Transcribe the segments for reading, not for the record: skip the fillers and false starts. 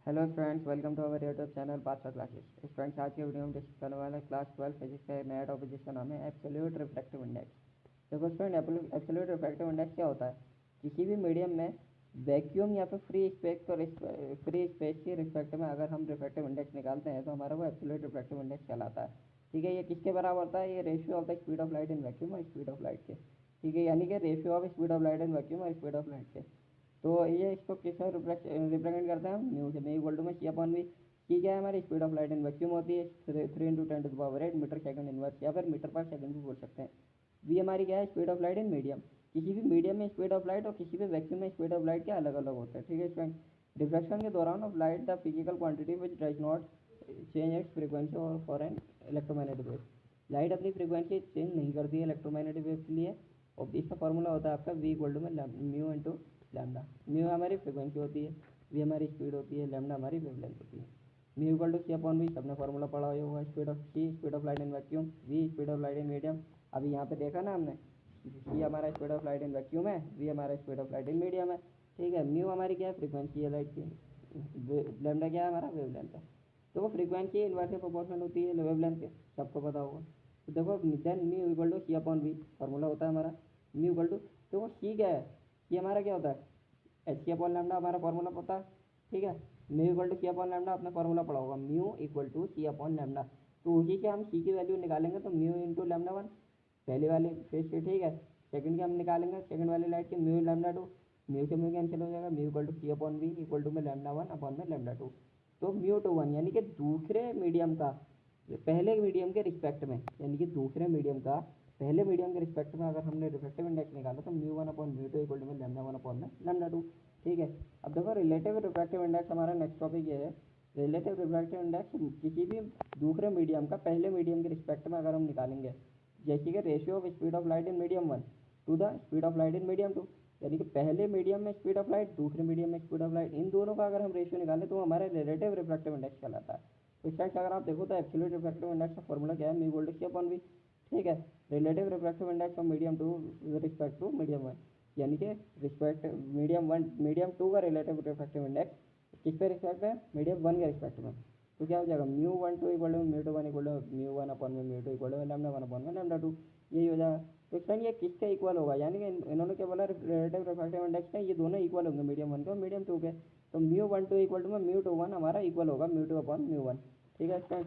Hello students, welcome to our YouTube channel Badshah classes. Students, आज के video में discuss करने वाला है क्लास 12 फिजिक्स का नया टॉपिक जिसका नाम है एब्सोल्यूट रिफ्रैक्टिव इंडेक्स। देखो स्टूडेंट, एब्सोल्यूट रिफ्रैक्टिव इंडेक्स क्या होता है? किसी भी मीडियम में वैक्यूम या फिर फ्री स्पेस के रिस्पेक्ट में अगर हम रिफ्रैक्टिव इंडेक्स निकालते हैं तो हमारा वो एब्सोल्यूट रिफ्रैक्टिव इंडेक्स कहलाता है। ठीक है, ये किसके बराबर होता है? ये ratio of the speed of light in vacuum और स्पीड ऑफ लाइट के। ठीक है, यानी कि ratio of speed of light in vacuum और स्पीड ऑफ लाइट के। तो ये इसको किससे रिप्रेजेंट करते हैं हम? म्यू से। म्यू इक्वल टू में सी अपॉन वी। सी क्या है? हमारी speed of light in vacuum होती है 3 × 10⁸ मीटर सेकंड इनवर्स या फिर मीटर पर सेकंड भी बोल सकते हैं। वी हमारी क्या है? Speed of light in medium. किसी भी मीडियम में स्पीड ऑफ लाइट और किसी भी वैक्यूम में स्पीड ऑफ लाइट के अलग अलग होते हैं। ठीक है स्टूडेंट, रिफ्लेक्शन के दौरान of light the physical quantity which does not change its frequency और for an electromagnetic wave. Light अपनी फ्रीक्वेंसी चेंज नहीं करती है इलेक्ट्रोमैग्नेटिक वेव के लिए। और इसका फॉर्मूला होता है आपका वी इक्वल टू में म्यू इंटू लैम्डा। म्यू हमारी फ्रीक्वेंसी होती है, वी हमारी स्पीड होती है, लैम्डा हमारी वेवलेंथ होती है। Mu equal to c upon v, सबने फॉर्मूला पढ़ा हुआ है। Speed of light in vacuum, v speed of light in medium. अभी यहाँ पे देखा ना हमने, सी हमारा speed of light in vacuum है, वी हमारा speed of light in medium है। ठीक है, म्यू हमारी क्या है? फ्रीक्वेंसी है लाइट की, लैम्डा क्या है? हमारा वेवलेंथ है। तो वो फ्रीक्वेंसी इन्वर्सली प्रोपोर्शनल होती है वेवलेंथ के, सबको पता होगा। तो देखो then mu equal to c upon v formula होता है हमारा। म्यू इक्वल टू, तो वो सी क्या है? सी हमारा क्या होता है? एच सी अपॉन लैम्डा हमारा फॉर्मूला पता है। ठीक है, mu equal to c upon lambda अपना फॉर्मूला पड़ा होगा, mu equal to c upon lambda. तो उसी से हम सी की वैल्यू निकालेंगे तो म्यू इंटू लैम्डा वन पहले वाले फेज से। ठीक है, सेकंड के हम निकालेंगे सेकंड वाली लाइट के म्यू लैम्डा टू। म्यू से म्यू कैंसिल हो जाएगा, mu equal to c upon v equal to में लैम्डा वन अपॉन में लैम्डा टू। तो म्यू टू वन यानी कि दूसरे मीडियम का पहले मीडियम के रिस्पेक्ट में, यानी कि दूसरे मीडियम का पहले मीडियम के रिस्पेक्ट में अगर हमने रिफ्रैक्टिव इंडेक्स निकाला तो mu one upon mu two equal to में लैम्डा वन अपॉन में लैम्डा टू। ठीक है, अब देखो रिलेटिव रिफ्रैक्टिव इंडेक्स हमारा नेक्स्ट टॉपिक ये है। रिलेटिव रिफ्रैक्टिव इंडेक्स किसी भी दूसरे मीडियम का पहले मीडियम के रिस्पेक्ट में अगर हम निकालेंगे, जैसे कि ratio of speed of light in medium one to the speed of light in medium two, यानी कि पहले मीडियम में स्पीड ऑफ लाइट, दूसरे मीडियम में स्पीड ऑफ लाइट, इन दोनों का अगर हम रेशियो निकालें तो हमारा रिलेटिव रिफ्रैक्टिव इंडेक्स कहलाता है। तो इस टाइप से अगर आप देखो तो एब्सोल्यूट रिफ्रैक्टिव इंडेक्स का फॉर्मूला क्या है? Mu equal to c upon v. ठीक है, relative refractive index of medium two respect to medium one, यानी कि रिस्पेक्ट मीडियम टू का रिलेटिव रिफ्रैक्टिव इंडेक्स किस पे रिस्पेक्ट है? मीडियम वन के रिस्पेक्ट में। तो क्या हो जाएगा? Mu one two equal to mu two one equal to mu one upon में mu two equal to lambda one upon में लैम्डा टू। यही हो जाएगा। तो फ्रेंड ये किसके इक्वल होगा? यानी कि इन्होंने क्या बोला? रिलेटिव रिफ्रैक्टिव इंडेक्स है, ये दोनों इक्वल होंगे मीडियम वन के और मीडियम टू के। तो mu one two equal to में म्यू टू वन हमारा इक्वल होगा mu two upon mu one. ठीक है फ्रेंड,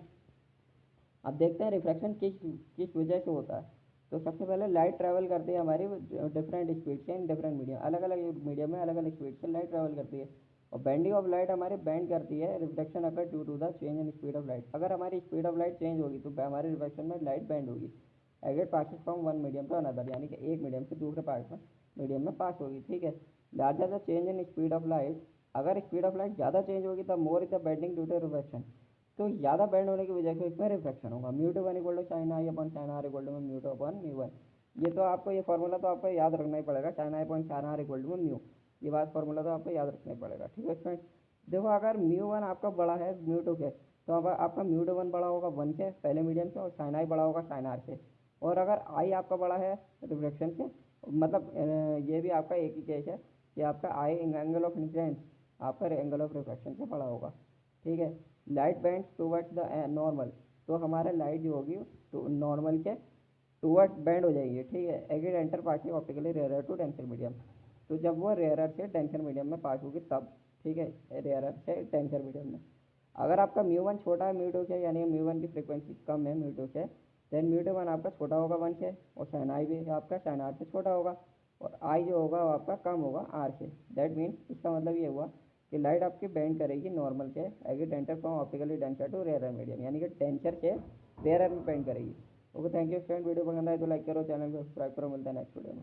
अब देखते हैं रिफ्रैक्शन किस किस वजह से होता है। तो सबसे पहले लाइट ट्रैवल करती है हमारी डिफरेंट स्पीड से इन डिफरेंट मीडियम, अलग अलग मीडियम में अलग अलग स्पीड से लाइट ट्रैवल करती है। और बेंडिंग ऑफ लाइट हमारे बैंड करती है reflection occur due to the change in speed of light. अगर हमारी स्पीड ऑफ लाइट चेंज होगी तो हमारे रिफ्लेक्शन में लाइट बैंड होगी। एगेट passes from one medium to another, यानी कि एक मीडियम से दूसरे पार्ट में मीडियम में पास होगी। ठीक है, larger the change in speed of light, अगर स्पीड ऑफ लाइट ज़्यादा चेंज होगी तो more is the bending due to reflection. तो ज़्यादा बैंड होने की वजह से इसमें रिफ्लेक्शन होगा। Mu two one equal to sine i upon sine r equal to mu two upon mu one. ये तो आपको ये फॉर्मूला तो आपको याद रखना ही पड़ेगा, sine i upon sine r equal to mu. ये बात फॉर्मूला तो आपको याद रखना ही पड़ेगा। ठीक है फ्रेंड्स, देखो अगर म्यू वन आपका बड़ा है म्यू टू के, तो अब आपका म्यू टू वन बड़ा होगा वन से पहले मीडियम से, और साइन आई बड़ा होगा साइन आर से। और अगर आई आपका बड़ा है रिफ्लेक्शन से, मतलब ये भी आपका एक ही केस है कि आपका आई एंगल ऑफ इंसिडेंस आपका एंगल ऑफ रिफ्लेक्शन से बड़ा होगा। ठीक है, light band towards the normal, तो हमारा लाइट जो होगी तो नॉर्मल के टूवर्ड्स बैंड हो जाएगी। ठीक है, agreed enter passing optically rare to denser medium, तो जब वो रेयरर से डेंसर मीडियम में पास होगी तब। ठीक है, रेयरर से डेंसर मीडियम में। अगर आपका म्यू वन छोटा है म्यू टू से, यानी म्यू वन की फ्रिक्वेंसी कम है म्यू टू से, देन म्यू टू वन आपका छोटा होगा वन से, और साइन आई भी आपका साइन आर से छोटा होगा, और आई जो होगा वो आपका कम होगा आर से। दैट मीन्स इसका मतलब ये हुआ कि लाइट आपकी बेंड करेगी नॉर्मल से agreed enter from optically denser to rarer medium, यानी कि डेंसर से रेयरर में बेंड करेगी। Okay, thank you friend, video पसंद आए तो लाइक करो, चैनल को सब्सक्राइब करो, मिलता है नेक्स्ट वीडियो में।